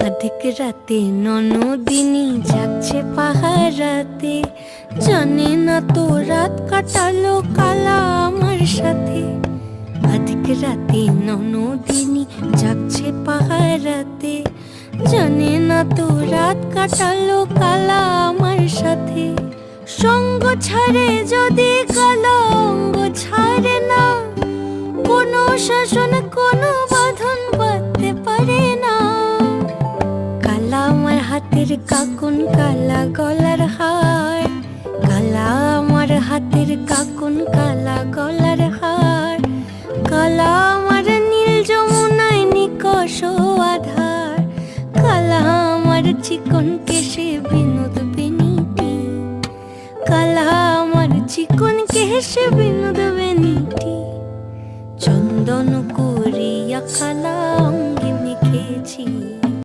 অধিক রাতে ননদিনী যাচ্ছে পাহারাতে, জানে না তো রাত কাটালো কালা আমার সাথে। অধিক রাতে ননদিনী যাচ্ছে পাহারাতে, জানে না তো রাত কাটালো কালা আমার সাথে। সঙ্গ ছাড়ে যদি কালো অঙ্গ ছাড়ে না, কোনো শাসন কোনো বাঁধন বাঁধতে পারে না। কালা আমার হাতের কাকুন কালা গলার হার, কালা আমার হাতের কাকুন কালা গলার হার। কালা আমার নীল যমুনায় নিকষ আধার, কালা আমার চিকন কেশে বিনোদ বেনিটি, কালা আমার চিকন কেশে বিনোদ বেনিটি। চন্দন করিয়া কালা